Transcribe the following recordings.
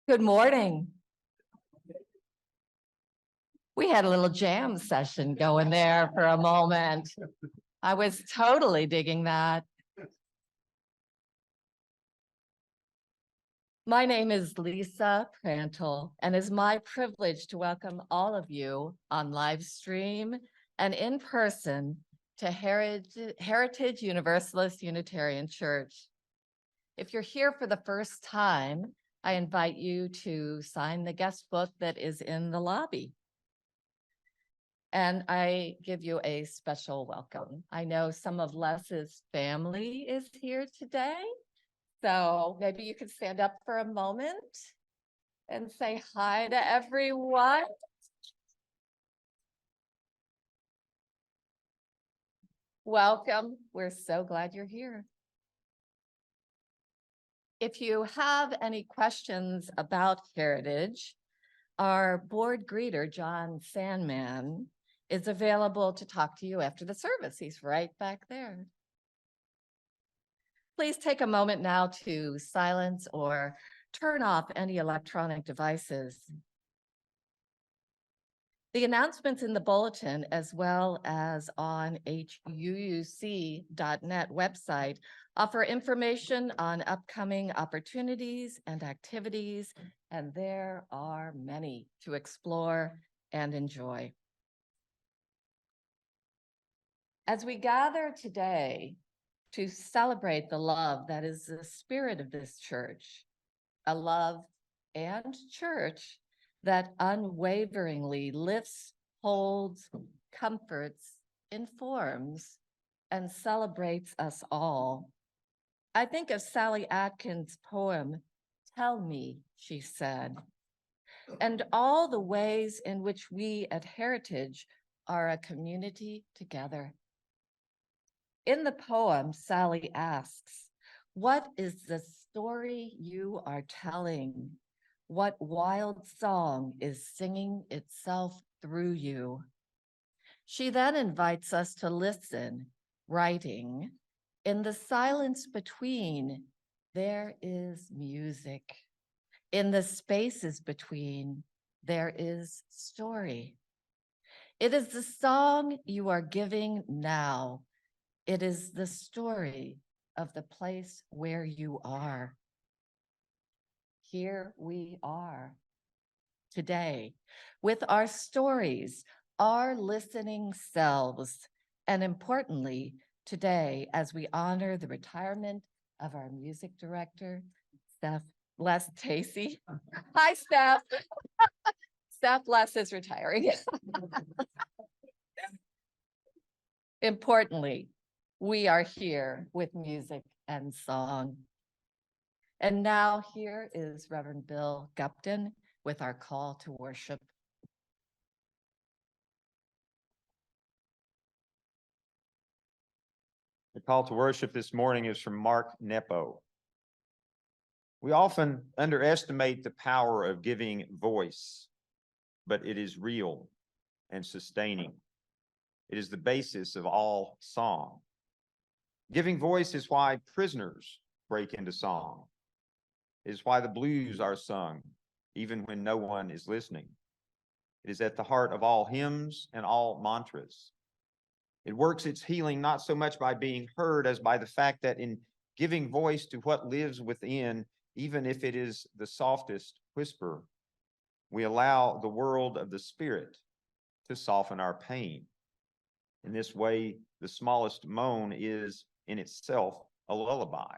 Good morning. We had a little jam session going there for a moment. I was totally digging that. My name is Lisa Prantle, and it's my privilege to welcome all of you on live stream and in person to Heritage Universalist Unitarian Church. If you're here for the first time, I invite you to sign the guest book that is in the lobby. And I give you a special welcome. I know some of Les's family is here today, so maybe you could stand up for a moment and say hi to everyone. Welcome. We're so glad you're here. If you have any questions about Heritage, our board greeter, John Sandman, is available to talk to you after the service. He's right back there. Please take a moment now to silence or turn off any electronic devices. The announcements in the bulletin, as well as on huuc.net website, offer information on upcoming opportunities and activities, and there are many to explore and enjoy. As we gather today to celebrate the love that is the spirit of this church, a love and church that unwaveringly lifts, holds, comforts, informs, and celebrates us all. I think of Sally Atkins' poem, "Tell Me," she said, and all the ways in which we at Heritage are a community together. In the poem, Sally asks, "What is the story you are telling? What wild song is singing itself through you?" She then invites us to listen, writing, "In the silence between, there is music. In the spaces between, there is story. It is the song you are giving now. It is the story of the place where you are." Here we are today with our stories, our listening selves, and importantly, today as we honor the retirement of our music director, Les Tacey. Hi, Steph. Steph Les is retiring. Importantly, we are here with music and song. And now here is Reverend Bill Gupton with our call to worship. The call to worship this morning is from Mark Nepo. We often underestimate the power of giving voice, but it is real and sustaining. It is the basis of all song. Giving voice is why prisoners break into song. It is why the blues are sung, even when no one is listening. It is at the heart of all hymns and all mantras. It works its healing not so much by being heard as by the fact that in giving voice to what lives within, even if it is the softest whisper, we allow the world of the spirit to soften our pain. In this way, the smallest moan is in itself a lullaby.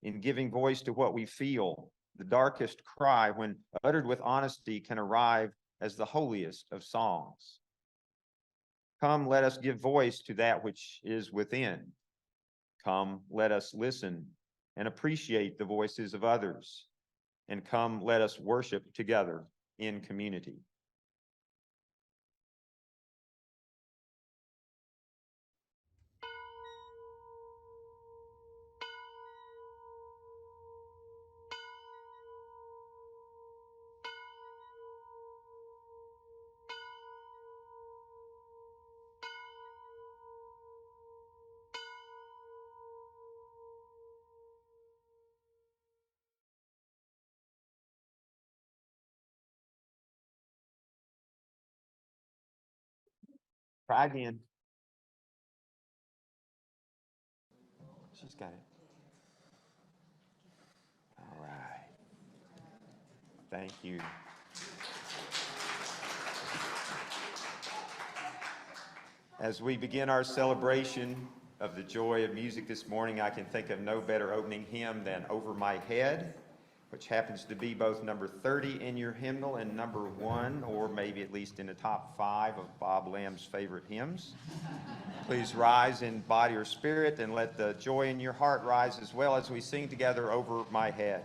In giving voice to what we feel, the darkest cry, when uttered with honesty, can arrive as the holiest of songs. Come, let us give voice to that which is within. Come, let us listen and appreciate the voices of others. And come, let us worship together in community. Try again. She's got it. All right. Thank you. As we begin our celebration of the joy of music this morning, I can think of no better opening hymn than Over My Head, which happens to be both number 30 in your hymnal and number 1, or maybe at least in the top 5 of Bob Lamb's favorite hymns. Please rise in body or spirit and let the joy in your heart rise as well as we sing together Over My Head.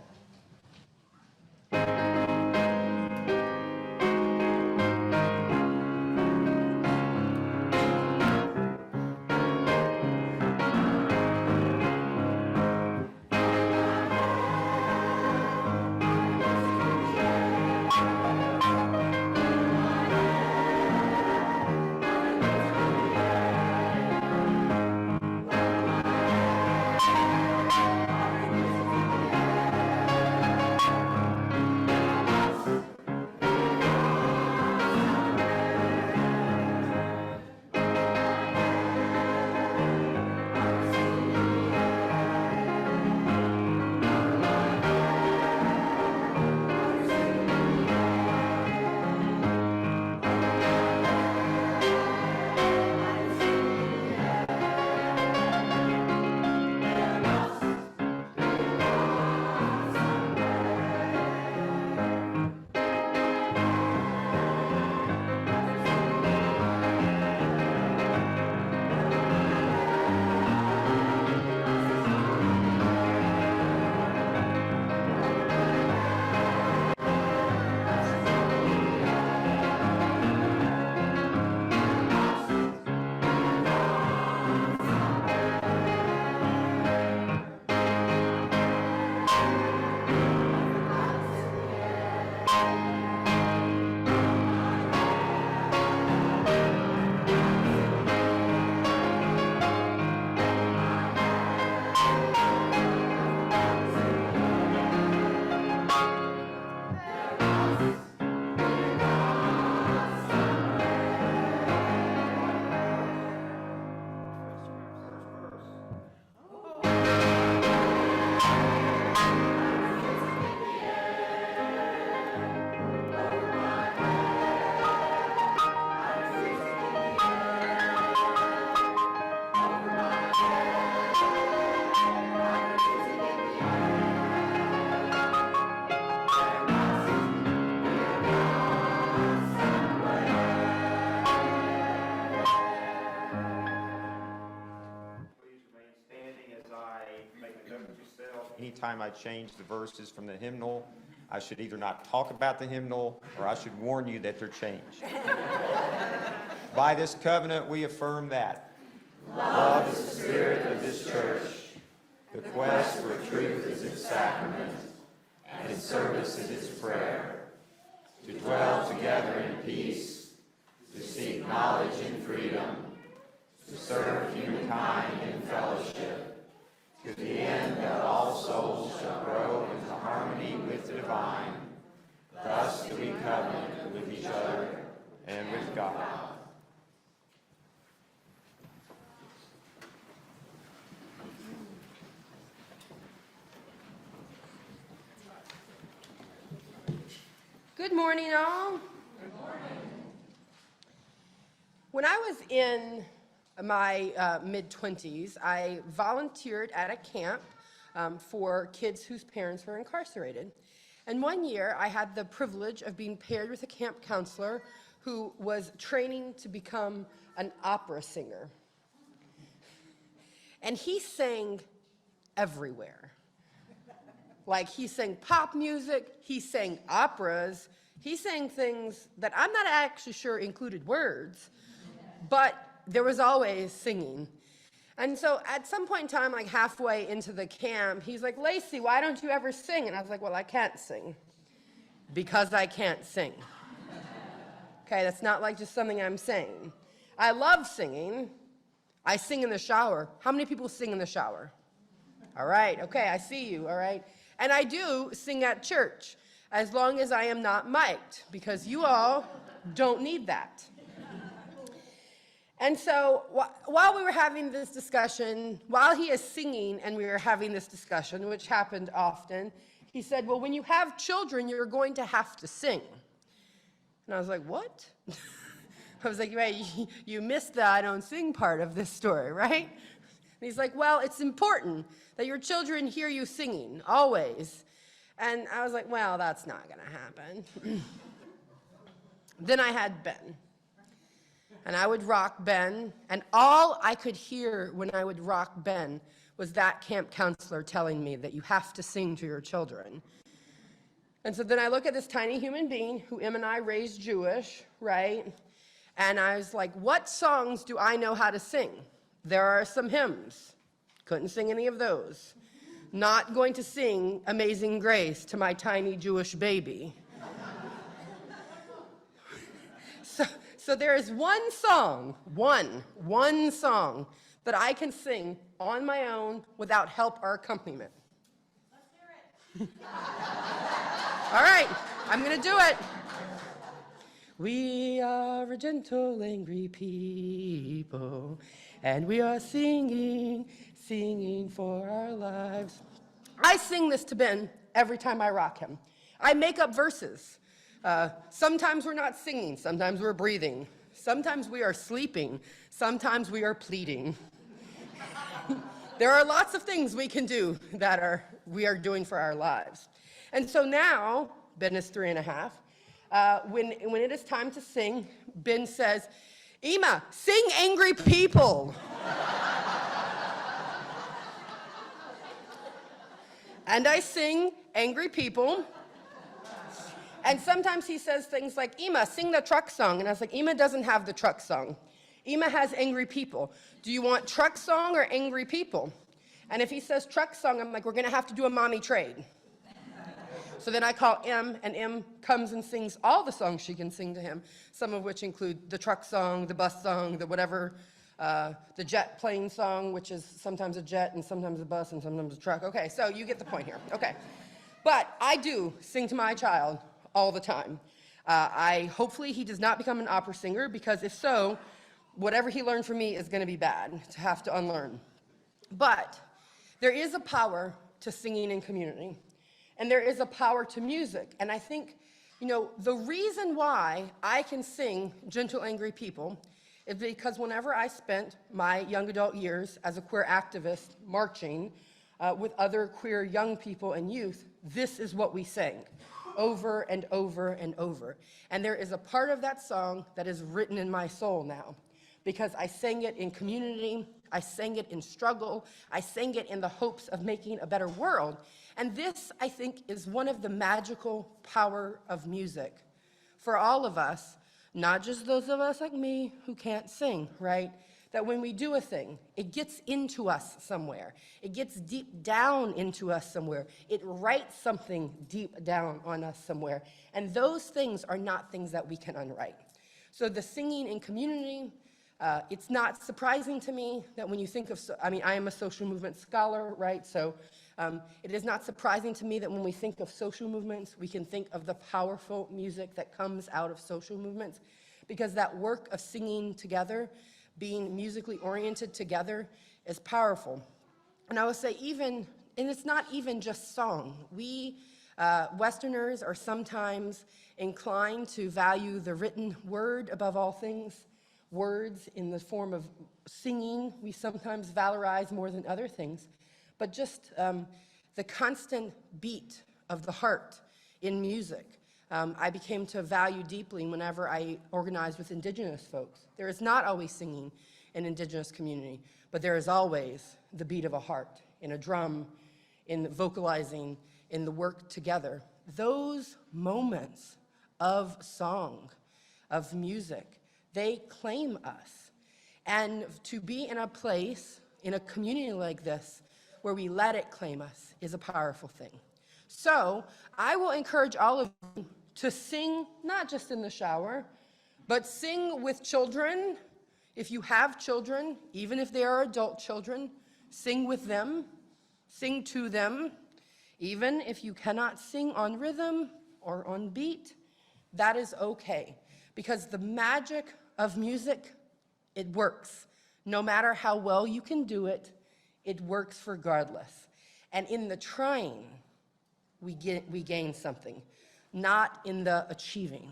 Anytime I change the verses from the hymnal, I should either not talk about the hymnal or I should warn you that they're changed. By this covenant, we affirm that love is the spirit of this church, the quest for truth is its sacrament, and its service is its prayer, to dwell together in peace, to seek knowledge in freedom, to serve humankind in fellowship, to the end that all souls shall grow into harmony with the divine. Thus do we covenant with each other and with God. Good morning, all. Good morning. When I was in my mid-20s, I volunteered at a camp for kids whose parents were incarcerated. And one year, I had the privilege of being paired with a camp counselor who was training to become an opera singer. And he sang everywhere. Like, he sang pop music, he sang operas, he sang things that I'm not actually sure included words, but there was always singing. And so at some point in time, like halfway into the camp, he's like, Lacey, why don't you ever sing? And I was like, well, I can't sing because I can't sing. Okay, that's not like just something I'm saying. I love singing. I sing in the shower. How many people sing in the shower? All right, okay, I see you, all right. And I do sing at church, as long as I am not mic'd, because you all don't need that. And so while we were having this discussion, while he is singing and we were having this discussion, which happened often, he said, well, when you have children, you're going to have to sing. And I was like, what? I was like, right, you missed the I don't sing part of this story, right? And he's like, well, it's important that your children hear you singing, always. And I was like, well, that's not going to happen. Then I had Ben. And I would rock Ben, and all I could hear when I would rock Ben was that camp counselor telling me that you have to sing to your children. And so then I look at this tiny human being who Em and I raised Jewish, right? And I was like, what songs do I know how to sing? There are some hymns. Couldn't sing any of those. Not going to sing Amazing Grace to my tiny Jewish baby. So there is one song, one song that I can sing on my own without help or accompaniment. Let's hear it. All right, I'm going to do it. We are a gentle, angry people, and we are singing for our lives. I sing this to Ben every time I rock him. I make up verses. Sometimes we're not singing, sometimes we're breathing, sometimes we are sleeping, sometimes we are pleading. There are lots of things we can do that we are doing for our lives. And so now, Ben is 3.5, when it is time to sing, Ben says, Ema, sing Angry People. And I sing Angry People. And sometimes he says things like, Ema, sing the truck song. And I was like, Ema doesn't have the truck song. Ema has Angry People. Do you want truck song or Angry People? And if he says truck song, I'm like, we're going to have to do a mommy trade. So then I call Em, and Em comes and sings all the songs she can sing to him, some of which include the truck song, the bus song, the whatever, the jet plane song, which is sometimes a jet and sometimes a bus and sometimes a truck. Okay, so you get the point here. Okay. But I do sing to my child all the time. Hopefully he does not become an opera singer, because if so, whatever he learned from me is going to be bad to have to unlearn. But there is a power to singing in community, and there is a power to music. And I think, the reason why I can sing Gentle Angry People is because whenever I spent my young adult years as a queer activist marching with other queer young people and youth, this is what we sang over and over and over. And there is a part of that song that is written in my soul now, because I sang it in community, I sang it in struggle, I sang it in the hopes of making a better world. And this, I think, is one of the magical power of music for all of us, not just those of us like me who can't sing, right? That when we do a thing, it gets into us somewhere. It gets deep down into us somewhere. It writes something deep down on us somewhere. And those things are not things that we can unwrite. So the singing in community, it's not surprising to me that when you think of, I am a social movement scholar, right? So it is not surprising to me that when we think of social movements, we can think of the powerful music that comes out of social movements, because that work of singing together, being musically oriented together, is powerful. And I would say and it's not even just song. We Westerners are sometimes inclined to value the written word above all things. Words in the form of singing, we sometimes valorize more than other things. But just the constant beat of the heart in music, I became to value deeply whenever I organized with Indigenous folks. There is not always singing in Indigenous community, but there is always the beat of a heart, in a drum, in vocalizing, in the work together. Those moments of song, of music, they claim us. And to be in a place, in a community like this, where we let it claim us, is a powerful thing. So I will encourage all of you to sing, not just in the shower, but sing with children. If you have children, even if they are adult children, sing with them, sing to them. Even if you cannot sing on rhythm or on beat, that is okay. Because the magic of music It works. No matter how well you can do it, it works regardless. And in the trying, we gain something, not in the achieving.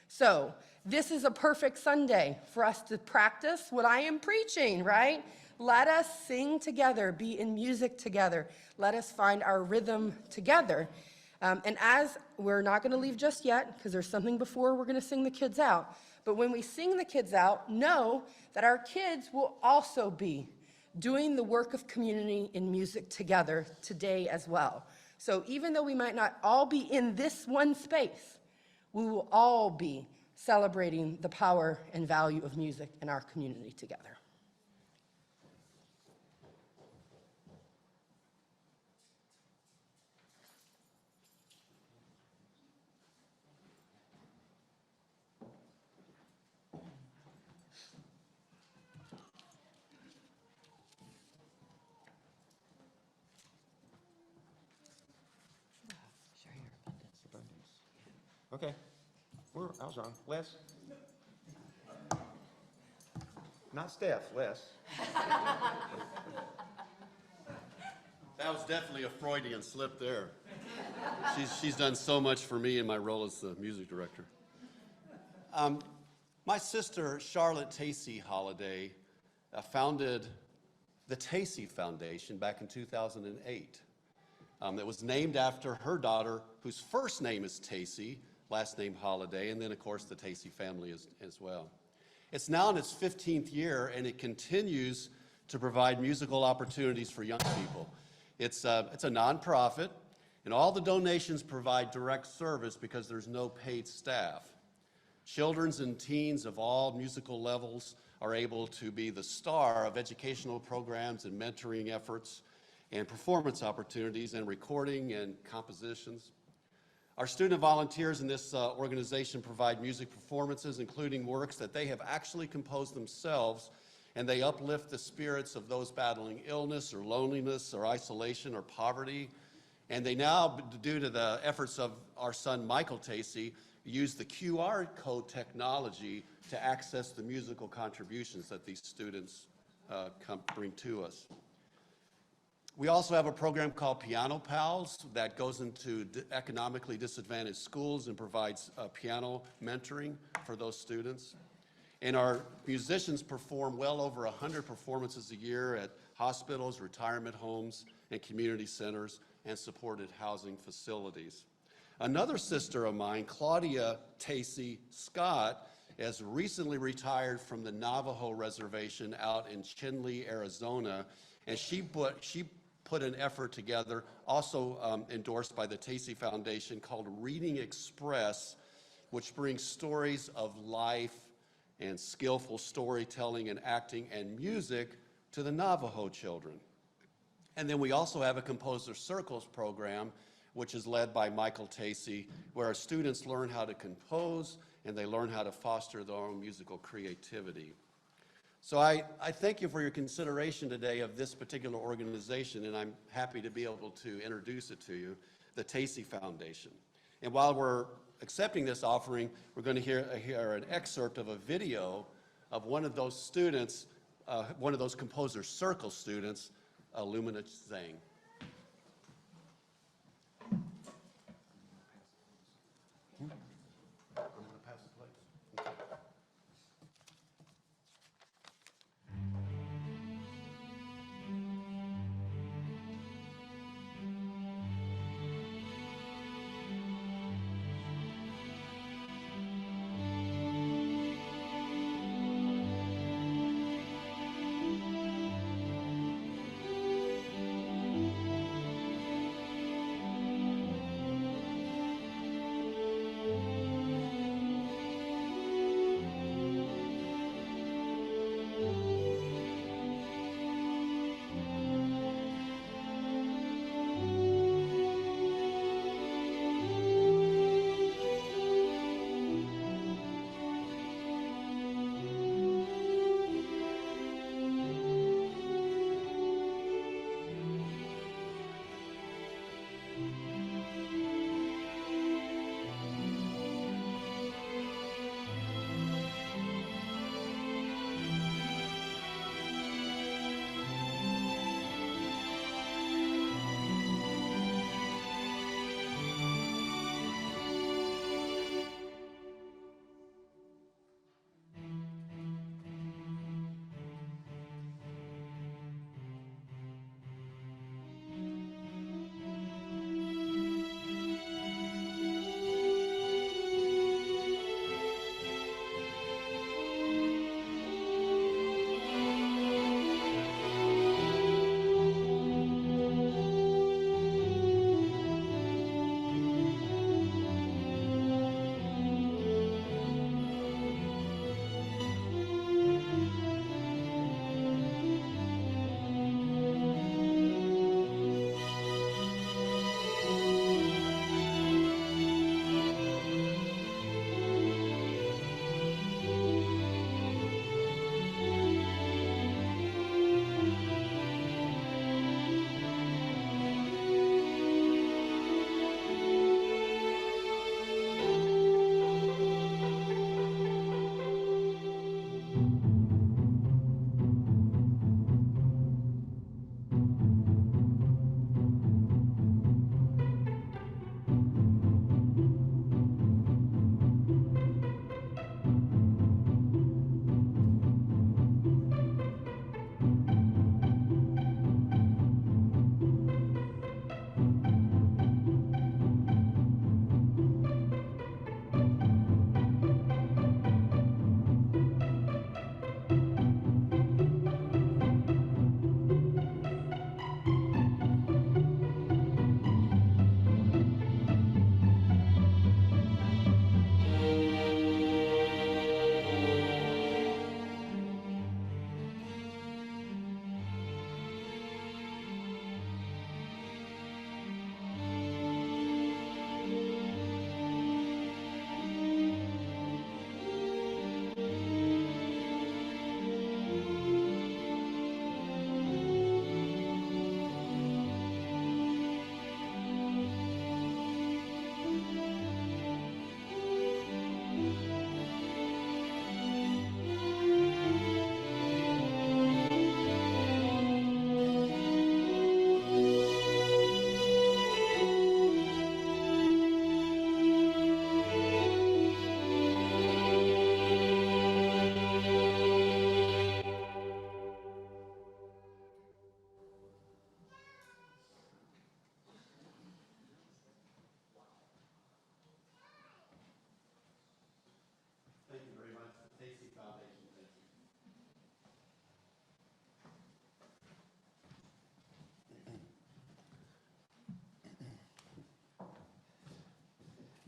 So this is a perfect Sunday for us to practice what I am preaching, right? Let us sing together, be in music together. Let us find our rhythm together. And as we're not going to leave just yet, because there's something before we're going to sing the kids out. But when we sing the kids out, know that our kids will also be doing the work of community in music together today as well. So even though we might not all be in this one space, we will all be celebrating the power and value of music in our community together. Okay. I was wrong. Les? Not Steph, Les. That was definitely a Freudian slip there. She's done so much for me in my role as the music director. My sister, Charlotte Tacey Holliday, founded the Tacey Foundation back in 2008. It was named after her daughter, whose first name is Tacey, last name Holliday, and then, of course, the Tacey family as well. It's now in its 15th year, and it continues to provide musical opportunities for young people. It's a nonprofit, and all the donations provide direct service because there's no paid staff. Children and teens of all musical levels are able to be the star of educational programs and mentoring efforts and performance opportunities and recording and compositions. Our student volunteers in this organization provide music performances, including works that they have actually composed themselves, and they uplift the spirits of those battling illness or loneliness or isolation or poverty. And they now, due to the efforts of our son Michael Tacey, use the QR code technology to access the musical contributions that these students bring to us. We also have a program called Piano Pals that goes into economically disadvantaged schools and provides piano mentoring for those students. And our musicians perform well over 100 performances a year at hospitals, retirement homes, and community centers, and supported housing facilities. Another sister of mine, Claudia Tacey Scott, has recently retired from the Navajo Reservation out in Chinle, Arizona, and she put an effort together, also endorsed by the Tacey Foundation, called Reading Express, which brings stories of life and skillful storytelling and acting and music to the Navajo children. And then we also have a Composer Circles program, which is led by Michael Tacey, where our students learn how to compose and they learn how to foster their own musical creativity. So I thank you for your consideration today of this particular organization, and I'm happy to be able to introduce it to you, the Tacey Foundation. And while we're accepting this offering, we're going to hear an excerpt of a video of one of those students, one of those Composer Circle students, Lumina Zhang.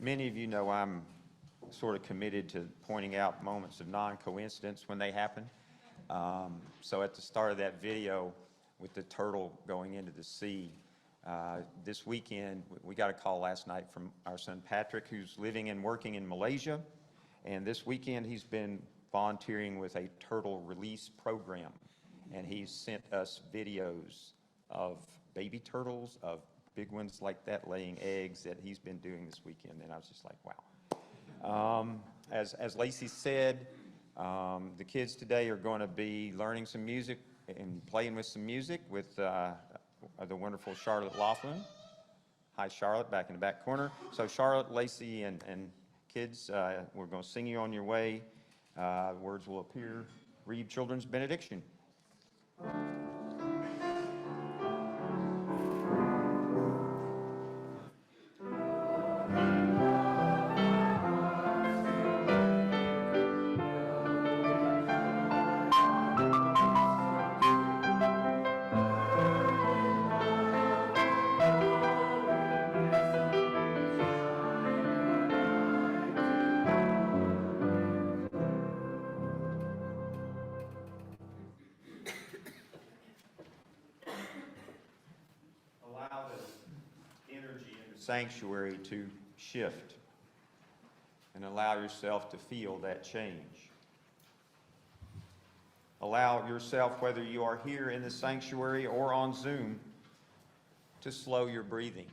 many of you know, I'm sort of committed to pointing out moments of non-coincidence when they happen. So at the start of that video with the turtle going into the sea, this weekend, we got a call last night from our son Patrick, who's living and working in Malaysia. And this weekend, he's been volunteering with a turtle release program. And he's sent us videos of baby turtles, of big ones like that laying eggs that he's been doing this weekend. And I was just like, wow. As Lacey said, the kids today are going to be learning some music and playing with some music with the wonderful Charlotte Laughlin. Hi, Charlotte, back in the back corner. So Charlotte, Lacey, and kids, we're going to sing you on your way. Words will appear. Read children's benediction. Allow the energy in the sanctuary to shift and allow yourself to feel that change. Allow yourself, whether you are here in the sanctuary or on Zoom, to slow your breathing,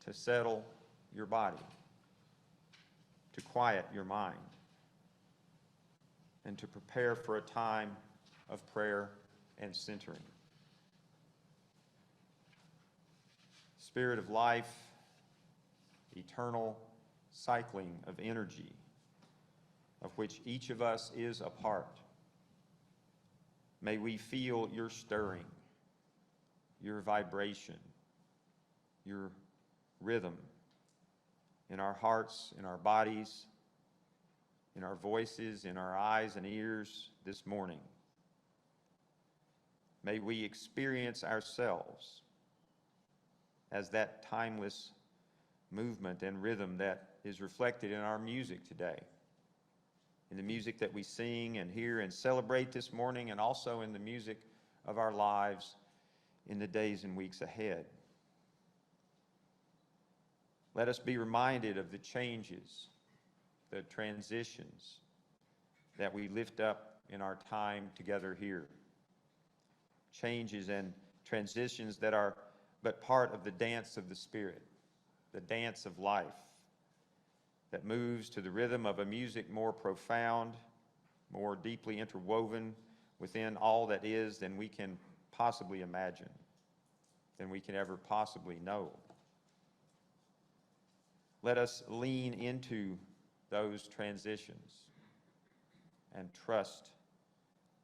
to settle your body, to quiet your mind, and to prepare for a time of prayer and centering. Spirit of life, eternal cycling of energy, of which each of us is a part. May we feel your stirring, your vibration, your rhythm in our hearts, in our bodies, in our voices, in our eyes and ears this morning. May we experience ourselves as that timeless movement and rhythm that is reflected in our music today, in the music that we sing and hear and celebrate this morning, and also in the music of our lives in the days and weeks ahead. Let us be reminded of the changes, the transitions that we lift up in our time together here. Changes and transitions that are but part of the dance of the Spirit, the dance of life that moves to the rhythm of a music more profound, more deeply interwoven within all that is than we can possibly imagine, than we can ever possibly know. Let us lean into those transitions and trust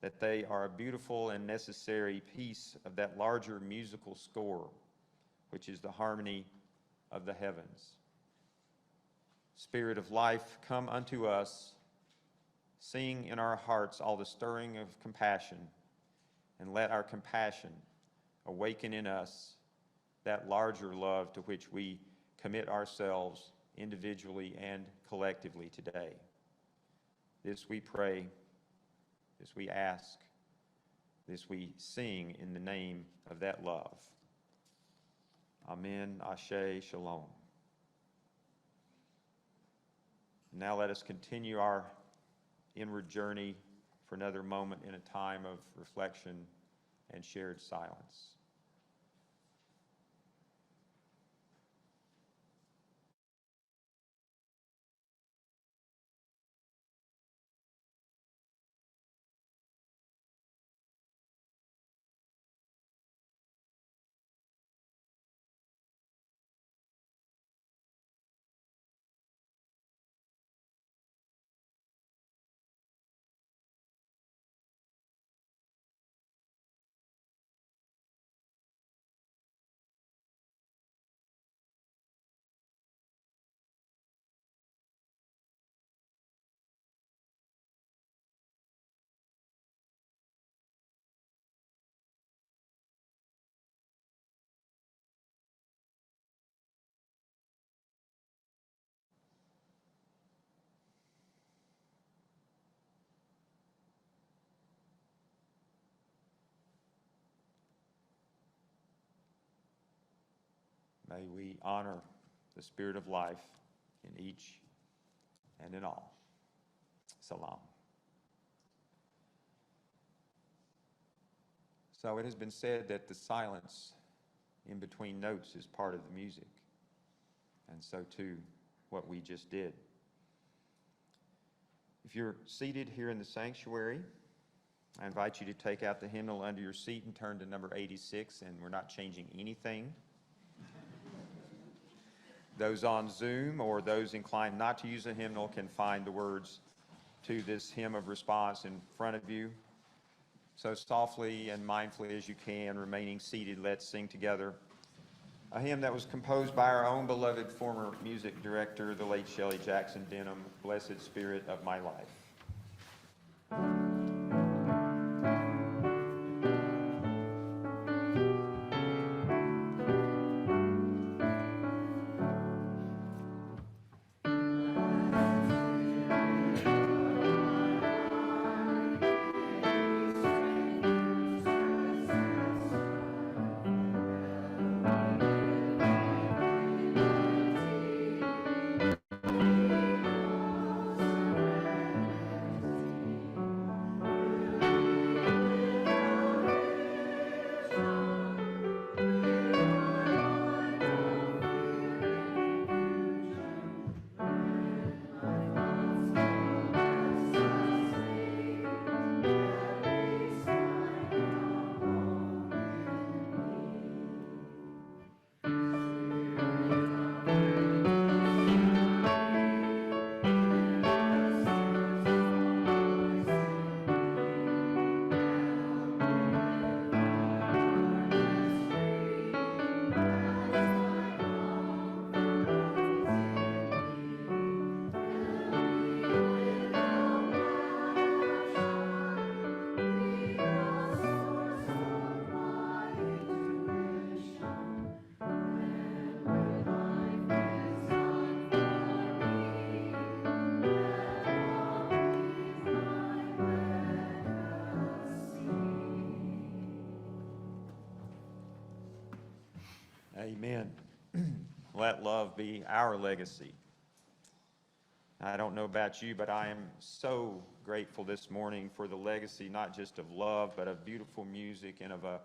that they are a beautiful and necessary piece of that larger musical score, which is the harmony of the heavens. Spirit of life, come unto us, sing in our hearts all the stirring of compassion, and let our compassion awaken in us that larger love to which we commit ourselves individually and collectively today. This we pray, this we ask, this we sing in the name of that love. Amen, Ashe, Shalom. Now let us continue our inward journey for another moment in a time of reflection and shared silence. May we honor the spirit of life in each and in all. Salam. So it has been said that the silence in between notes is part of the music, and so too what we just did. If you're seated here in the sanctuary, I invite you to take out the hymnal under your seat and turn to number 86, and we're not changing anything. Those on Zoom or those inclined not to use a hymnal can find the words to this hymn of response in front of you. So softly and mindfully as you can, remaining seated, let's sing together a hymn that was composed by our own beloved former music director, the late Shelley Jackson Denham, Blessed Spirit of My Life. Amen. Let love be our legacy. I don't know about you, but I am so grateful this morning for the legacy, not just of love, but of beautiful music and of a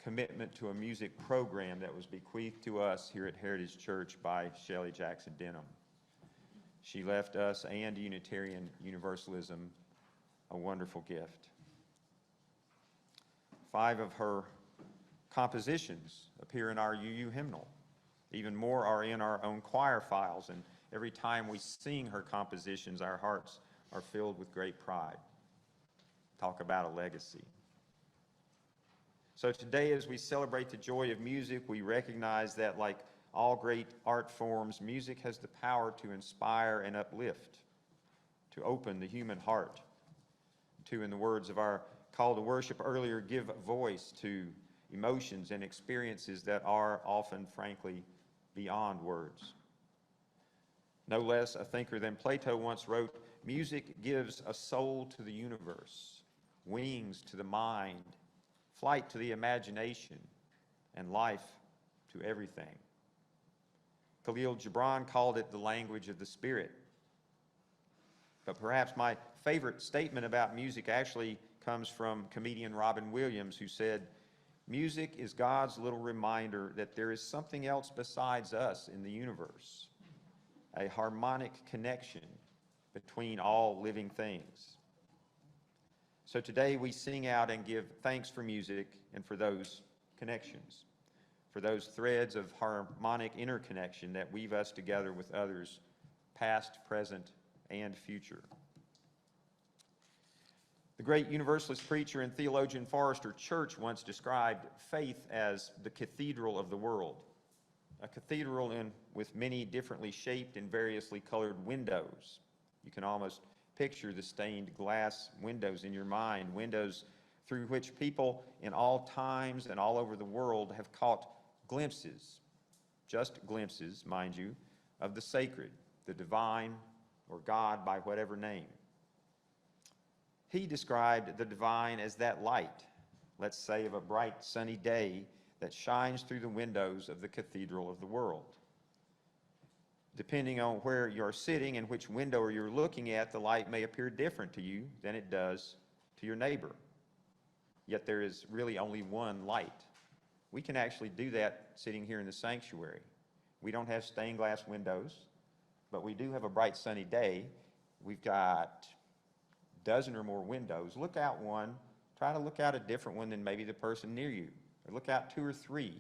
commitment to a music program that was bequeathed to us here at Heritage Church by Shelley Jackson Denham. She left us and Unitarian Universalism a wonderful gift. 5 of her compositions appear in our UU hymnal. Even more are in our own choir files, and every time we sing her compositions, our hearts are filled with great pride. Talk about a legacy. So today, as we celebrate the joy of music, we recognize that, like all great art forms, music has the power to inspire and uplift, to open the human heart, to, in the words of our call to worship earlier, give voice to emotions and experiences that are often, frankly, beyond words. No less a thinker than Plato once wrote, "Music gives a soul to the universe, wings to the mind, flight to the imagination, and life to everything." Khalil Gibran called it the language of the spirit. But perhaps my favorite statement about music actually comes from comedian Robin Williams, who said, "Music is God's little reminder that there is something else besides us in the universe, a harmonic connection between all living things." So today we sing out and give thanks for music and for those connections, for those threads of harmonic interconnection that weave us together with others, past, present, and future. The great Universalist preacher and theologian Forrester Church once described faith as the cathedral of the world, a cathedral with many differently shaped and variously colored windows. You can almost picture the stained glass windows in your mind, windows through which people in all times and all over the world have caught glimpses, just glimpses, mind you, of the sacred, the divine, or God by whatever name. He described the divine as that light, let's say of a bright sunny day, that shines through the windows of the cathedral of the world. Depending on where you're sitting and which window you're looking at, the light may appear different to you than it does to your neighbor. Yet there is really only one light. We can actually do that sitting here in the sanctuary. We don't have stained glass windows, but we do have a bright sunny day. We've got a dozen or more windows. Look out one, try to look out a different one than maybe the person near you. Or look out 2 or 3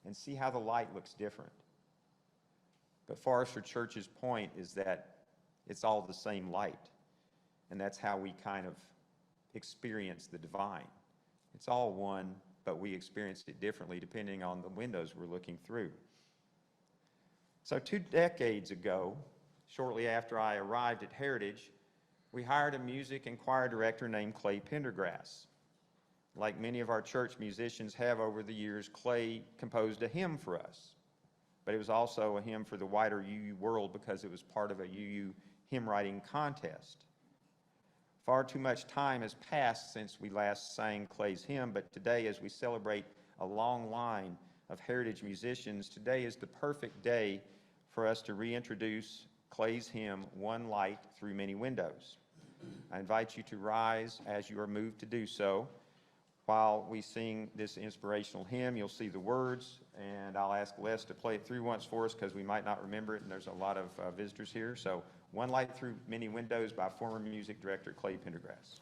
and see how the light looks different. But Forrester Church's point is that it's all the same light. And that's how we kind of experience the divine. It's all one, but we experience it differently depending on the windows we're looking through. So 2 decades ago, shortly after I arrived at Heritage, we hired a music and choir director named Clay Pendergrass. Like many of our church musicians have over the years, Clay composed a hymn for us. But it was also a hymn for the wider UU world because it was part of a UU hymn writing contest. Far too much time has passed since we last sang Clay's hymn, but today, as we celebrate a long line of heritage musicians, today is the perfect day for us to reintroduce Clay's hymn, One Light Through Many Windows. I invite you to rise as you are moved to do so. While we sing this inspirational hymn, you'll see the words, and I'll ask Les to play it through once for us because we might not remember it, and there's a lot of visitors here. So, One Light Through Many Windows by former music director Clay Pendergrass.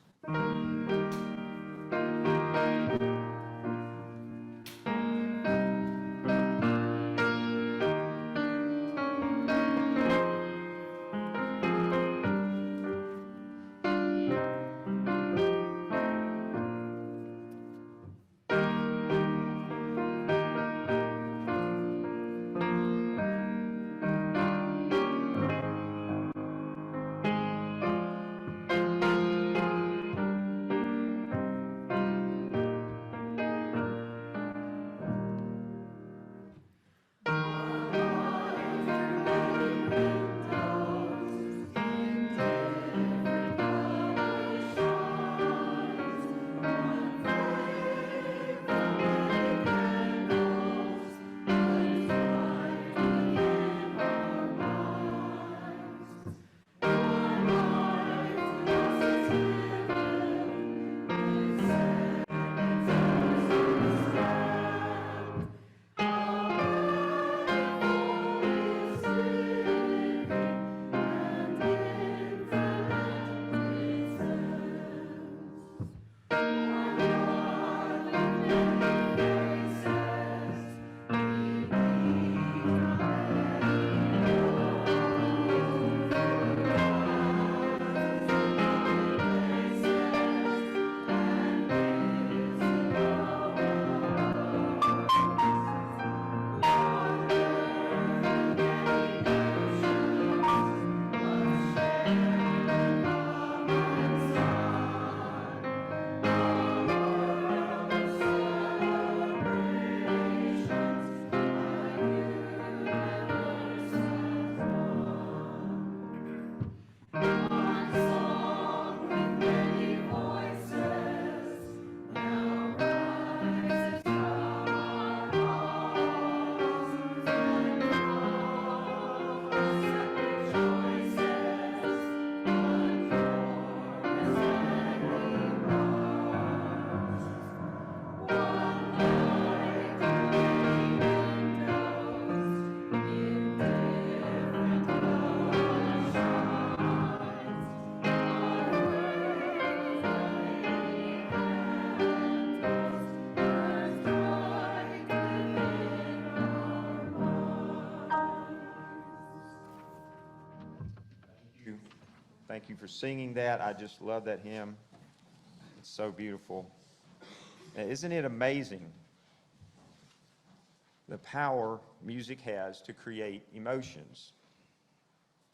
Thank you for singing that. I just love that hymn. It's so beautiful. Now, isn't it amazing the power music has to create emotions?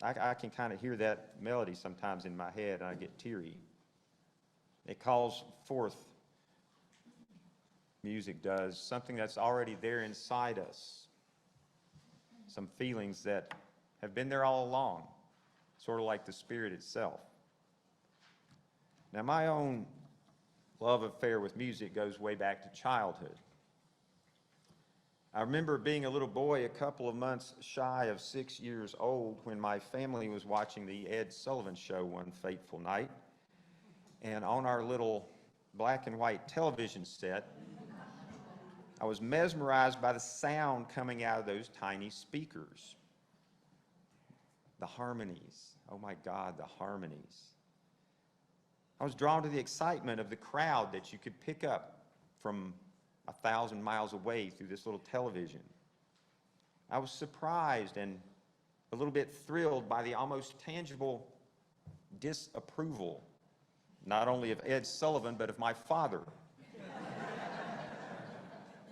I can kind of hear that melody sometimes in my head and I get teary. It calls forth, music does, something that's already there inside us. Some feelings that have been there all along, sort of like the Spirit itself. Now, my own love affair with music goes way back to childhood. I remember being a little boy, a couple of months shy of 6 years old, when my family was watching the Ed Sullivan Show one fateful night. And on our little black and white television set, I was mesmerized by the sound coming out of those tiny speakers. The harmonies. Oh my God, the harmonies. I was drawn to the excitement of the crowd that you could pick up from 1,000 miles away through this little television. I was surprised and a little bit thrilled by the almost tangible disapproval, not only of Ed Sullivan, but of my father.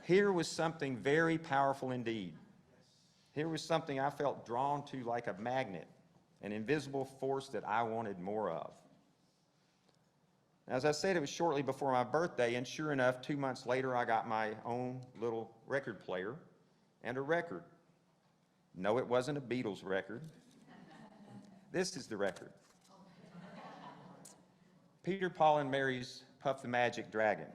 Here was something very powerful indeed. Here was something I felt drawn to like a magnet, an invisible force that I wanted more of. As I said, it was shortly before my birthday, and sure enough, 2 months later, I got my own little record player and a record. No, it wasn't a Beatles record. This is the record. Peter, Paul, and Mary's Puff the Magic Dragon.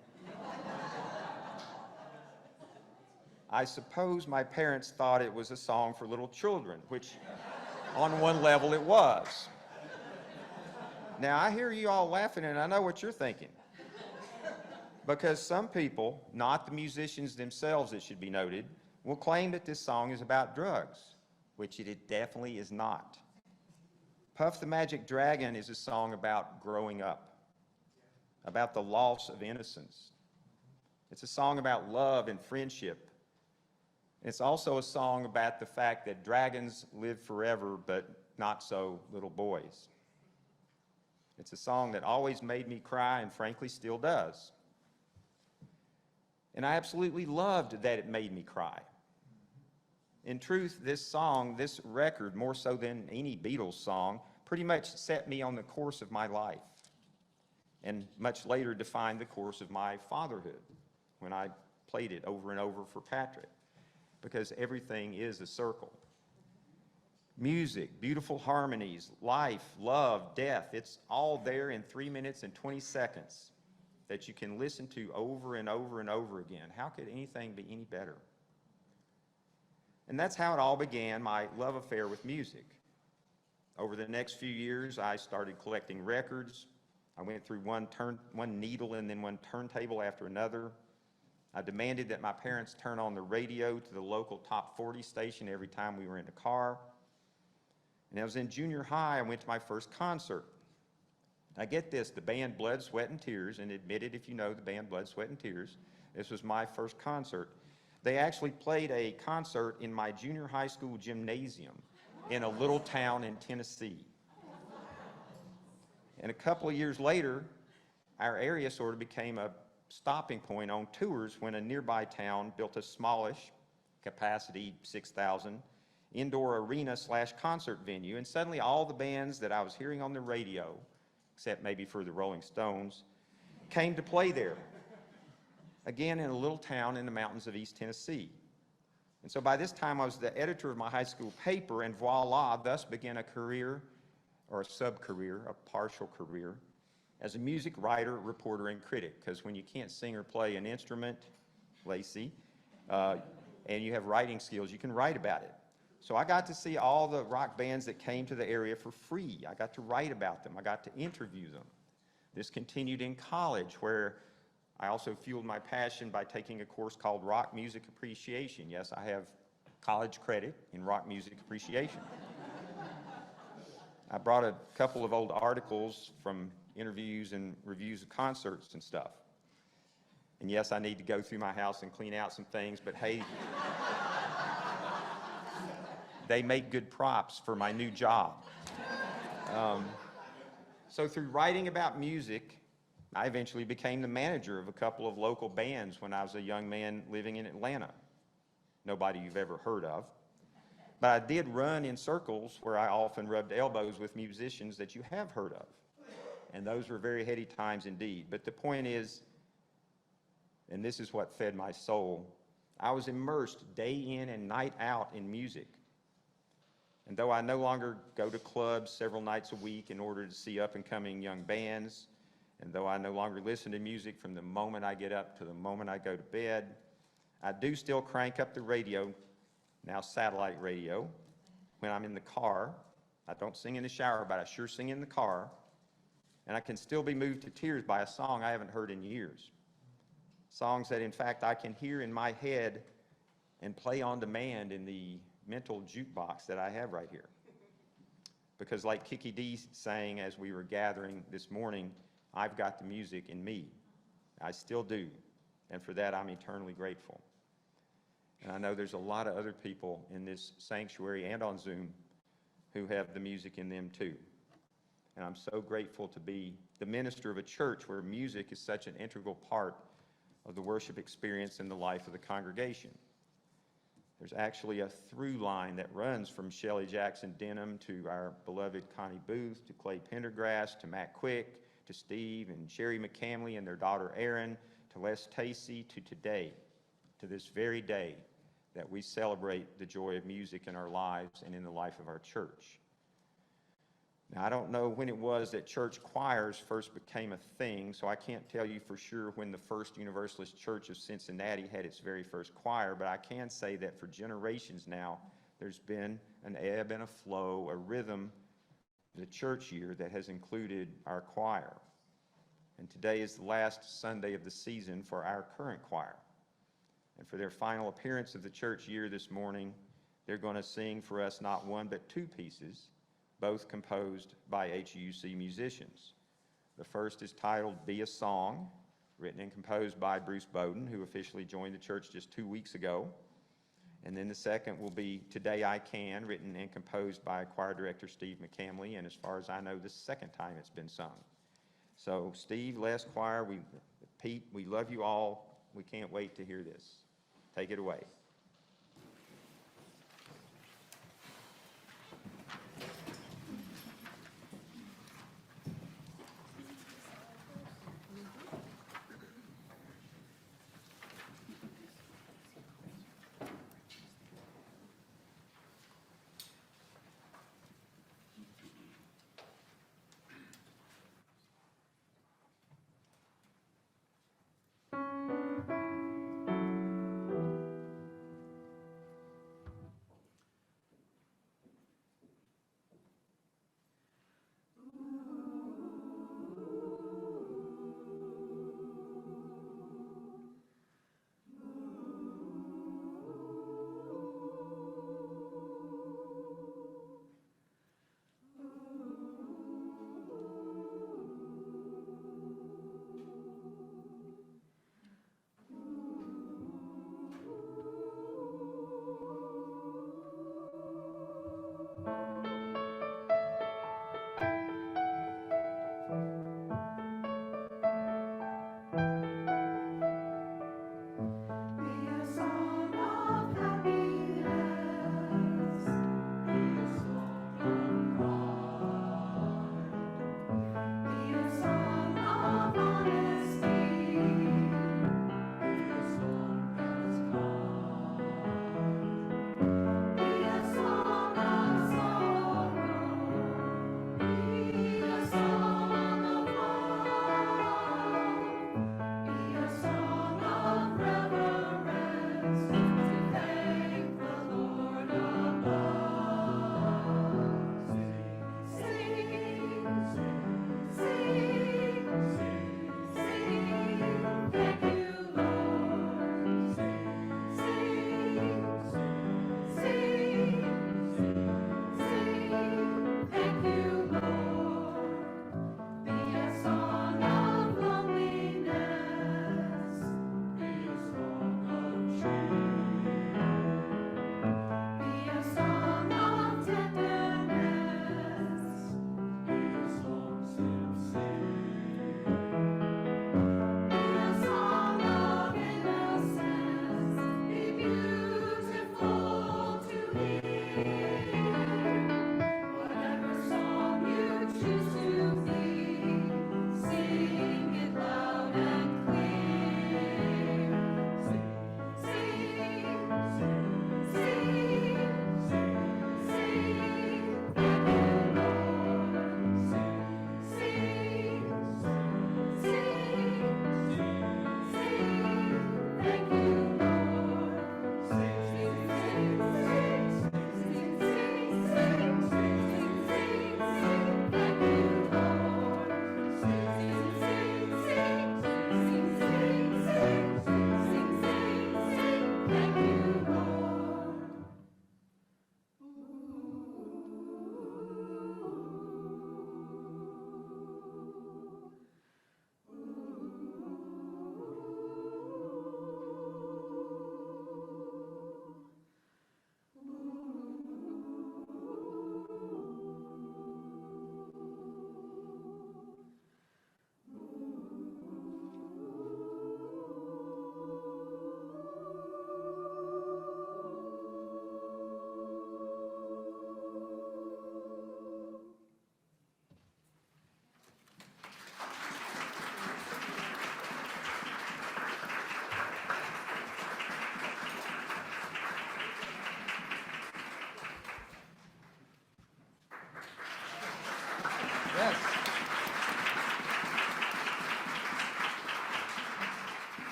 I suppose my parents thought it was a song for little children, which on one level it was. Now, I hear you all laughing, and I know what you're thinking. Because some people, not the musicians themselves, it should be noted, will claim that this song is about drugs, which it definitely is not. Puff the Magic Dragon is a song about growing up, about the loss of innocence. It's a song about love and friendship. It's also a song about the fact that dragons live forever, but not so little boys. It's a song that always made me cry and frankly still does. And I absolutely loved that it made me cry. In truth, this song, this record, more so than any Beatles song, pretty much set me on the course of my life, and much later defined the course of my fatherhood when I played it over and over for Patrick, because everything is a circle. Music, beautiful harmonies, life, love, death, it's all there in 3 minutes and 20 seconds that you can listen to over and over and over again. How could anything be any better? And that's how it all began, my love affair with music. Over the next few years, I started collecting records. I went through one needle and then one turntable after another. I demanded that my parents turn on the radio to the local top 40 station every time we were in the car. And I was in junior high, I went to my first concert. Now get this, the band Blood, Sweat, and Tears, and admit it if you know the band Blood, Sweat, and Tears, this was my first concert. They actually played a concert in my junior high school gymnasium in a little town in Tennessee. And a couple of years later, our area sort of became a stopping point on tours when a nearby town built a smallish, capacity 6,000, indoor arena/concert venue, and suddenly all the bands that I was hearing on the radio, except maybe for the Rolling Stones, came to play there. Again, in a little town in the mountains of East Tennessee. And so by this time, I was the editor of my high school paper, and voila, thus began a career, or a sub-career, a partial career, as a music writer, reporter, and critic. Because when you can't sing or play an instrument, Lacey, and you have writing skills, you can write about it. So I got to see all the rock bands that came to the area for free. I got to write about them. I got to interview them. This continued in college, where I also fueled my passion by taking a course called Rock Music Appreciation. Yes, I have college credit in rock music appreciation. I brought a couple of old articles from interviews and reviews of concerts and stuff. And yes, I need to go through my house and clean out some things, but hey, they make good props for my new job. So through writing about music, I eventually became the manager of a couple of local bands when I was a young man living in Atlanta. Nobody you've ever heard of. But I did run in circles where I often rubbed elbows with musicians that you have heard of. And those were very heady times indeed. But the point is, and this is what fed my soul, I was immersed day in and night out in music. And though I no longer go to clubs several nights a week in order to see up-and-coming young bands, and though I no longer listen to music from the moment I get up to the moment I go to bed, I do still crank up the radio, now satellite radio, when I'm in the car. I don't sing in the shower, but I sure sing in the car. And I can still be moved to tears by a song I haven't heard in years. Songs that, in fact, I can hear in my head and play on demand in the mental jukebox that I have right here. Because like Kiki D sang as we were gathering this morning, I've got the music in me. I still do. And for that, I'm eternally grateful. And I know there's a lot of other people in this sanctuary and on Zoom who have the music in them too. And I'm so grateful to be the minister of a church where music is such an integral part of the worship experience in the life of the congregation. There's actually a through line that runs from Shelley Jackson Denham to our beloved Connie Booth, to Clay Pendergrass, to Matt Quick, to Steve and Sherry McCamley and their daughter Erin, to Les Tacey, to today, to this very day that we celebrate the joy of music in our lives and in the life of our church. Now, I don't know when it was that church choirs first became a thing, so I can't tell you for sure when the First Universalist Church of Cincinnati had its very first choir, but I can say that for generations now, there's been an ebb and a flow, a rhythm, the church year that has included our choir. And today is the last Sunday of the season for our current choir. And for their final appearance of the church year this morning, they're going to sing for us not one but two pieces, both composed by HUC musicians. The first is titled Be a Song, written and composed by Bruce Bowden, who officially joined the church just 2 weeks ago. And then the second will be Today I Can, written and composed by choir director Steve McCamley, and as far as I know, the second time it's been sung. So Steve, Les Choir, Pete, we love you all. We can't wait to hear this. Take it away.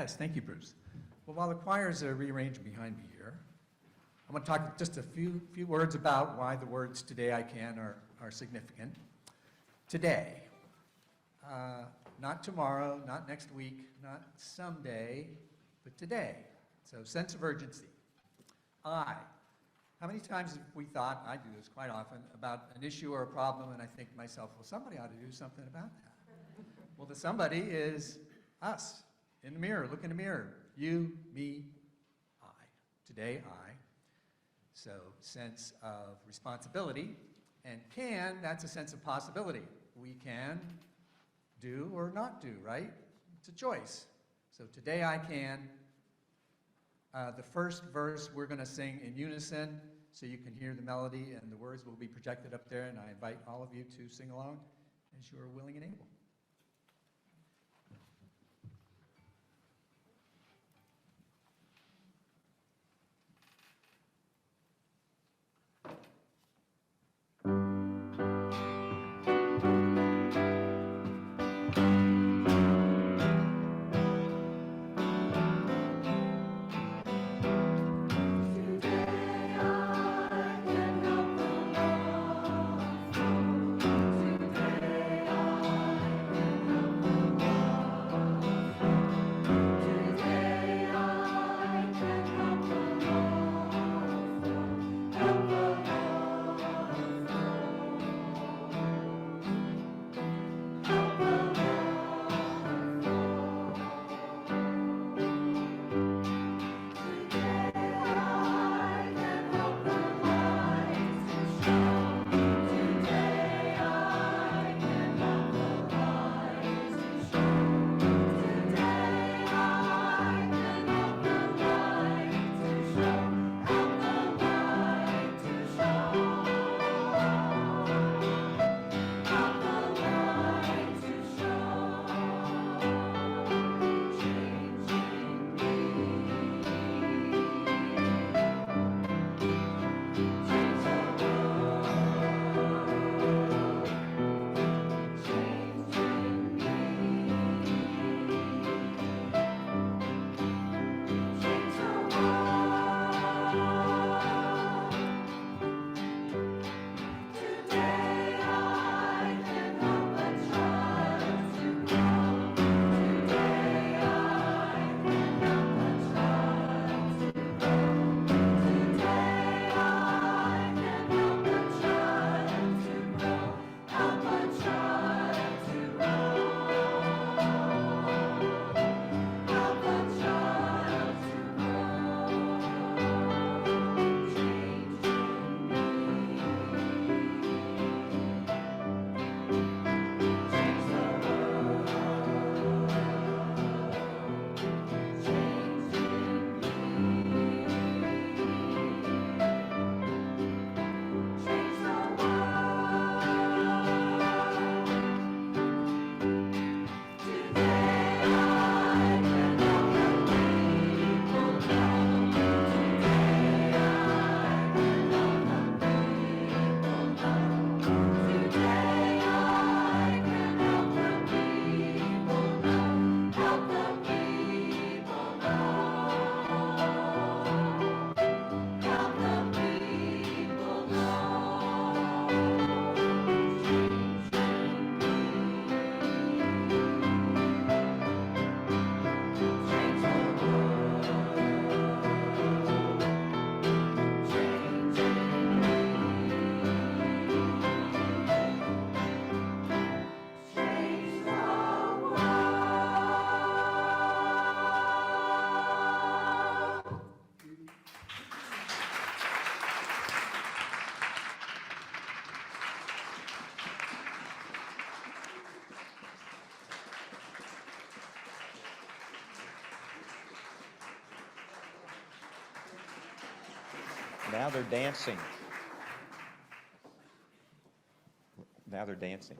Yes, thank you, Bruce. Well, while the choirs are rearranging behind me here, I want to talk just a few words about why the words "today I can" are significant. Today, not tomorrow, not next week, not someday, but today. So sense of urgency. I. How many times have we thought, I do this quite often, about an issue or a problem, and I think to myself, well, somebody ought to do something about that. Well, the somebody is us, in the mirror, look in the mirror. You, me, I. Today, I. So, sense of responsibility. And can, that's a sense of possibility. We can do or not do, right? It's a choice. So today I can. The first verse we're going to sing in unison so you can hear the melody, and the words will be projected up there, and I invite all of you to sing along as you are willing and able. Now they're dancing. Now they're dancing.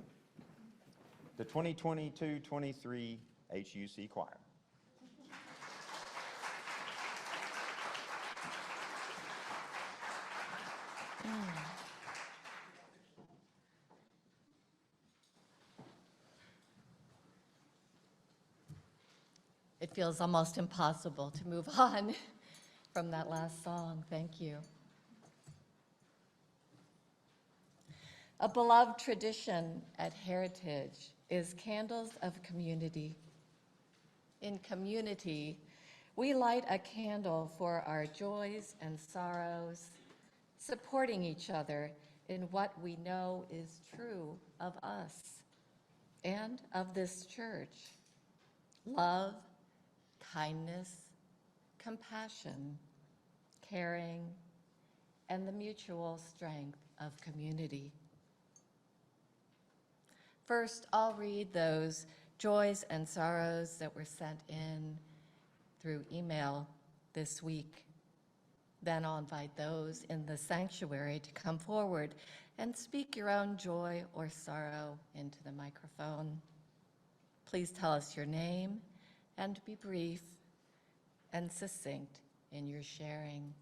The 2022-23 HUC Choir. If feels almost impossible to move on from that last song. Thank you. A beloved tradition at Heritage is candles of community. In community, we light a candle for our joys and sorrows, supporting each other in what we know is true of us and of this church: love, kindness, compassion, caring, and the mutual strength of community. First, I'll read those joys and sorrows that were sent in through email this week. Then I'll invite those in the sanctuary to come forward and speak your own joy or sorrow into the microphone. Please tell us your name and be brief and succinct in your sharing.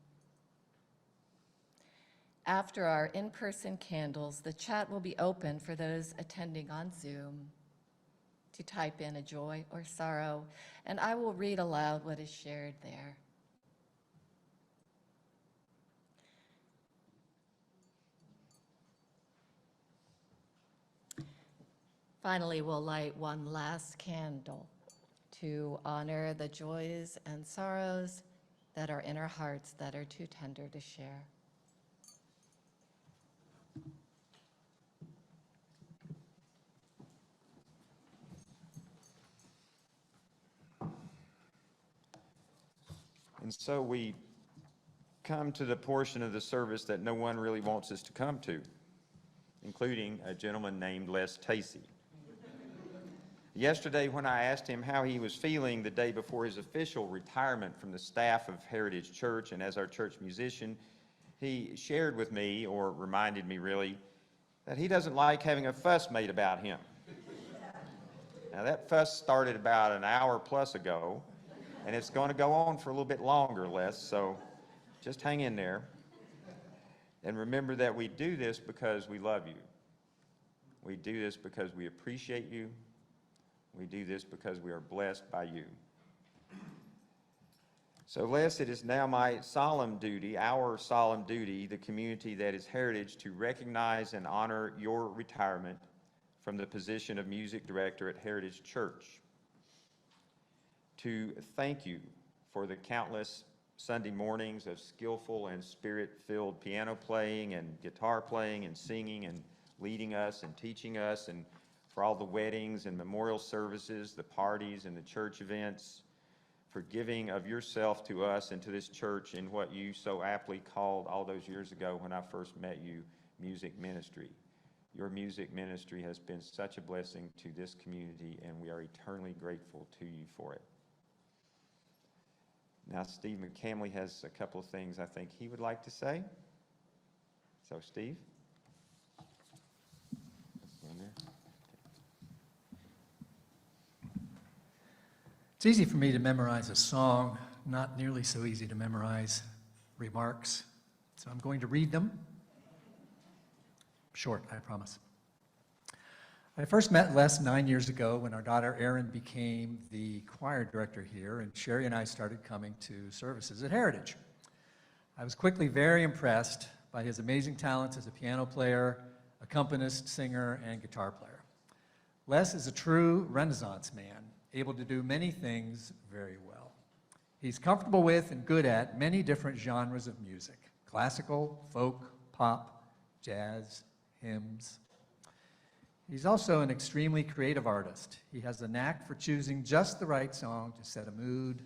After our in-person candles, the chat will be open for those attending on Zoom to type in a joy or sorrow, and I will read aloud what is shared there. Finally, we'll light one last candle to honor the joys and sorrows that are in our hearts that are too tender to share. And so we come to the portion of the service that no one really wants us to come to, including a gentleman named Les Tacey. Yesterday, when I asked him how he was feeling the day before his official retirement from the staff of Heritage Church and as our church musician, he shared with me, or reminded me really, that he doesn't like having a fuss made about him. Now that fuss started about an hour plus ago, and it's going to go on for a little bit longer, Les, so just hang in there. And remember that we do this because we love you. We do this because we appreciate you. We do this because we are blessed by you. So Les, it is now my solemn duty, our solemn duty, the community that is Heritage, to recognize and honor your retirement from the position of music director at Heritage Church. To thank you for the countless Sunday mornings of skillful and spirit-filled piano playing and guitar playing and singing and leading us and teaching us, and for all the weddings and memorial services, the parties and the church events, for giving of yourself to us and to this church in what you so aptly called all those years ago when I first met you, music ministry. Your music ministry has been such a blessing to this community, and we are eternally grateful to you for it. Now, Steve McCamley has a couple of things I think he would like to say. So, Steve. It's easy for me to memorize a song, not nearly so easy to memorize remarks. So I'm going to read them. Short, I promise. I first met Les 9 years ago when our daughter Erin became the choir director here, and Sherry and I started coming to services at Heritage. I was quickly very impressed by his amazing talents as a piano player, accompanist, singer, and guitar player. Les is a true Renaissance man, able to do many things very well. He's comfortable with and good at many different genres of music: classical, folk, pop, jazz, hymns. He's also an extremely creative artist. He has a knack for choosing just the right song to set a mood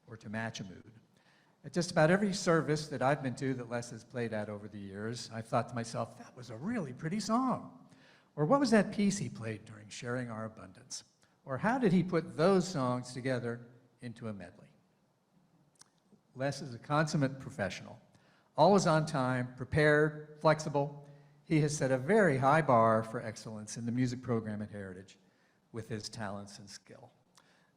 or to match a mood. At just about every service that I've been to that Les has played at over the years, I've thought to myself, that was a really pretty song. Or what was that piece he played during Sharing Our Abundance? Or how did he put those songs together into a medley? Les is a consummate professional, always on time, prepared, flexible. He has set a very high bar for excellence in the music program at Heritage with his talents and skill.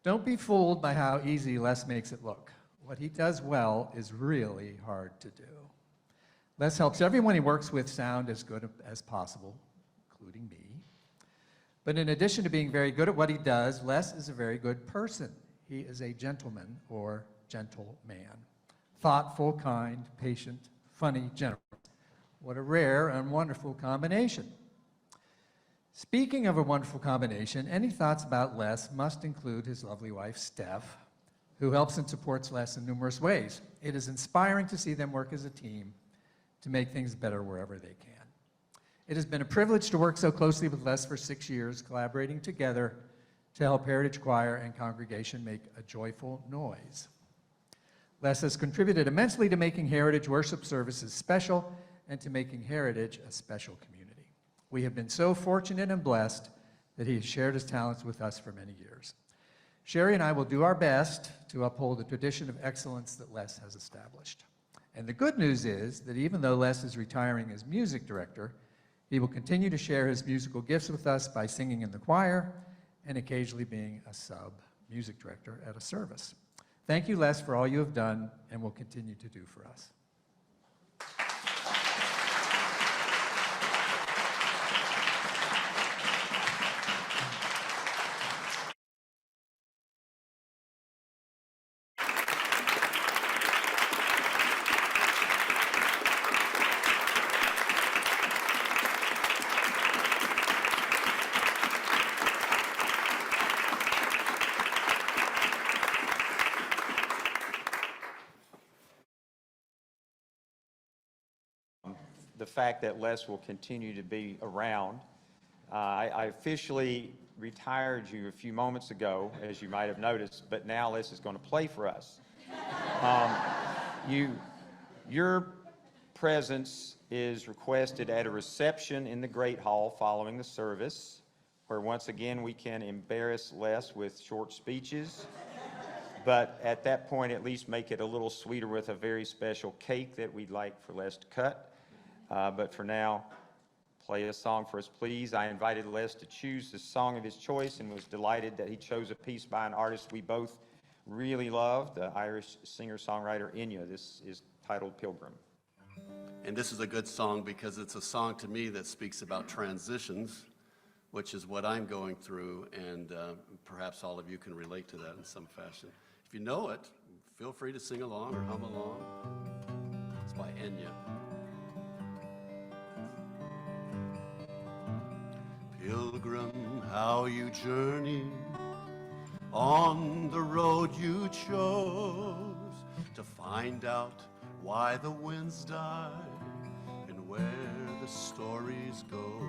Don't be fooled by how easy Les makes it look. What he does well is really hard to do. Les helps everyone he works with sound as good as possible, including me. But in addition to being very good at what he does, Les is a very good person. He is a gentleman or gentleman. Thoughtful, kind, patient, funny, generous. What a rare and wonderful combination. Speaking of a wonderful combination, any thoughts about Les must include his lovely wife, Steph, who helps and supports Les in numerous ways. It is inspiring to see them work as a team to make things better wherever they can. It has been a privilege to work so closely with Les for 6 years, collaborating together to help Heritage Choir and congregation make a joyful noise. Les has contributed immensely to making Heritage worship services special and to making Heritage a special community. We have been so fortunate and blessed that he has shared his talents with us for many years. Sherry and I will do our best to uphold the tradition of excellence that Les has established. And the good news is that even though Les is retiring as music director, he will continue to share his musical gifts with us by singing in the choir and occasionally being a sub-music director at a service. Thank you, Les, for all you have done and will continue to do for us. The fact that Les will continue to be around. I officially retired you a few moments ago, as you might have noticed, but now Les is going to play for us. Your presence is requested at a reception in the Great Hall following the service, where once again we can embarrass Les with short speeches, but at that point at least make it a little sweeter with a very special cake that we'd like for Les to cut. But for now, play a song for us, please. I invited Les to choose the song of his choice and was delighted that he chose a piece by an artist we both really love, the Irish singer-songwriter Enya. This is titled Pilgrim. And this is a good song because it's a song to me that speaks about transitions, which is what I'm going through, and perhaps all of you can relate to that in some fashion. If you know it, feel free to sing along or hum along. It's by Enya. Pilgrim, how you journey on the road you chose to find out why the winds die and where the stories go.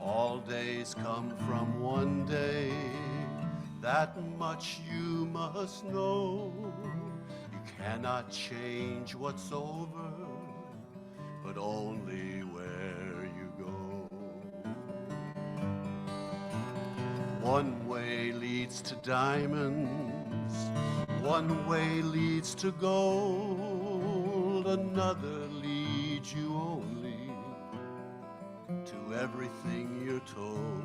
All days come from one day, that much you must know. You cannot change what's over, but only where you go. One way leads to diamonds, one way leads to gold, another leads you only to everything you're told.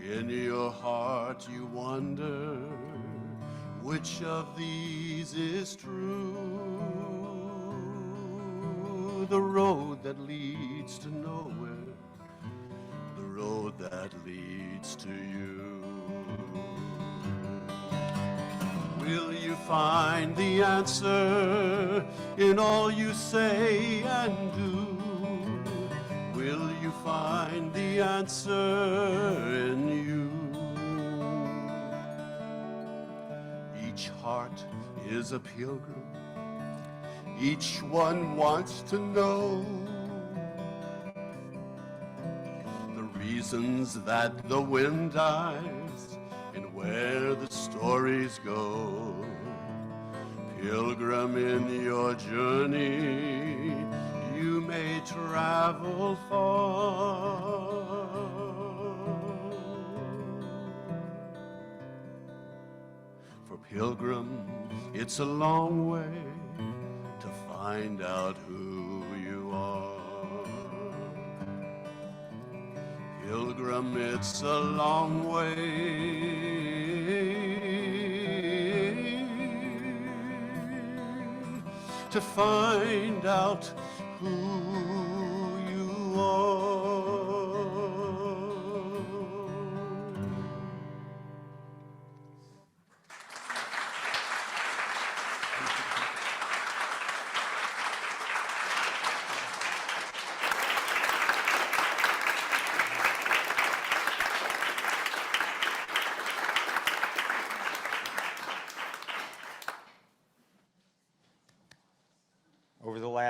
In your heart you wonder which of these is true. The road that leads to nowhere, the road that leads to you. Will you find the answer in all you say and do? Will you find the answer in you? Each heart is a pilgrim, each one wants to know the reasons that the wind dies and where the stories go. Pilgrim, in your journey you may travel far, for pilgrim, it's a long way to find out who you are. Pilgrim, it's a long way to find out who you are.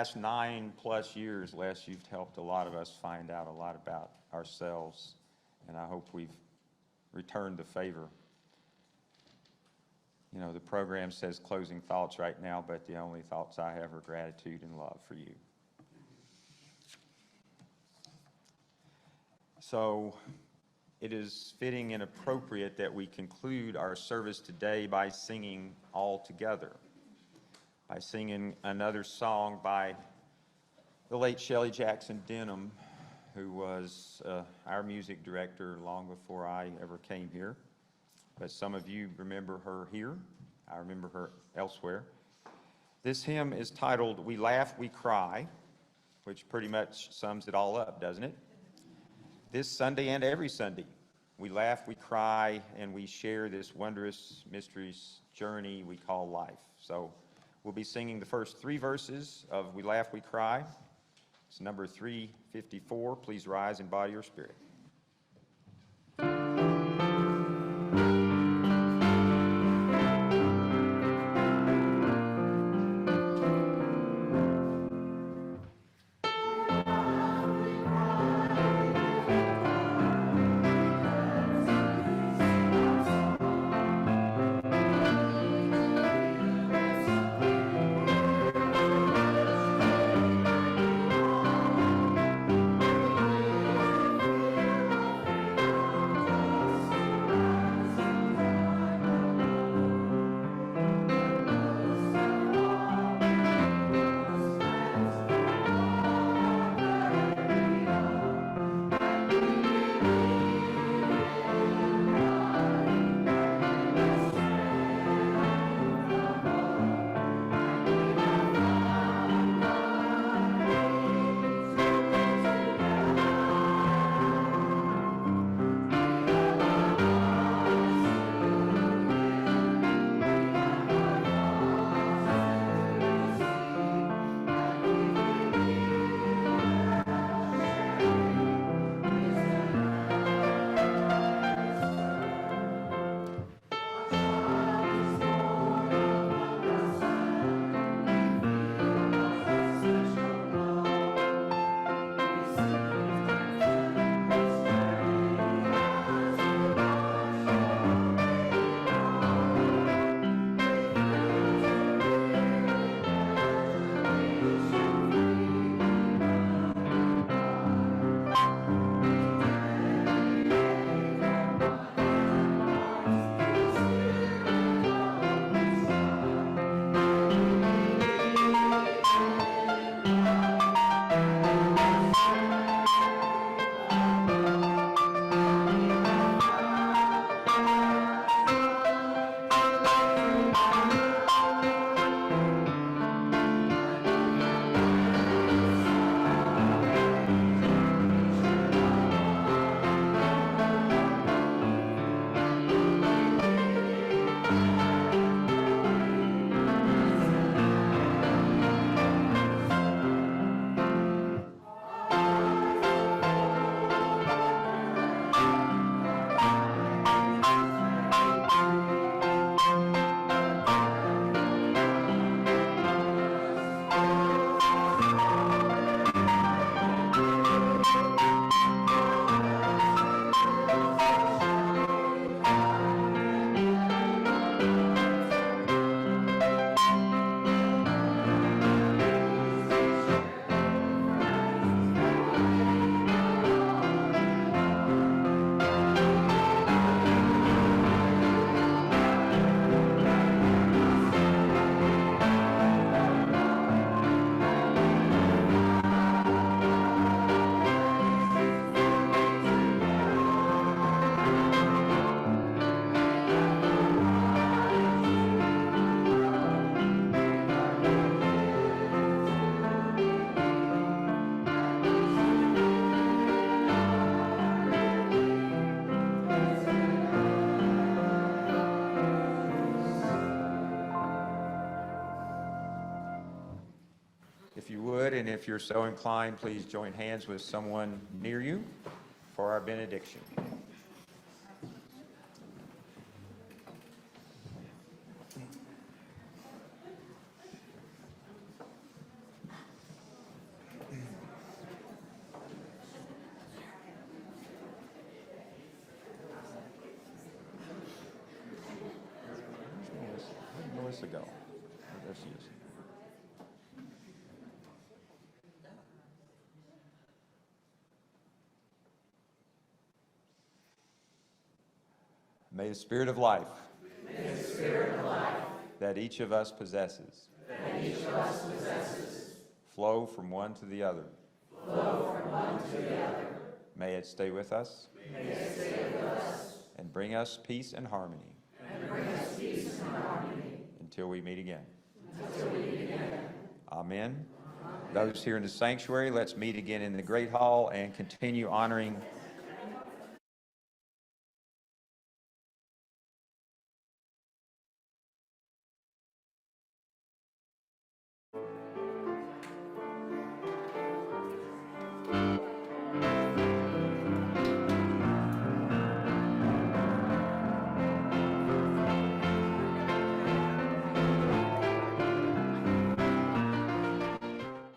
last 9+ years, Les, you've helped a lot of us find out a lot about ourselves, and I hope we've returned the favor. You know, the program says closing thoughts right now, but the only thoughts I have are gratitude and love for you. So it is fitting and appropriate that we conclude our service today by singing all together, by singing another song by the late Shelley Jackson Denham, who was our music director long before I ever came here. But some of you remember her here. I remember her elsewhere. This hymn is titled, "We Laugh, We Cry," which pretty much sums it all up, doesn't it? This Sunday and every Sunday, we laugh, we cry, and we share this wondrous, mysterious journey we call life. So we'll be singing the first 3 verses of "We Laugh, We Cry." It's number 354. Please rise in body or spirit. If you would, and if you're so inclined, please join hands with someone near you for our benediction. Melissa go? There she is. May the Spirit of life, that each of us possesses, flow from one to the other. May it stay with us. And bring us peace and harmony. Until we meet again. Amen. Those here in the sanctuary, let's meet again in the Great Hall and continue honoring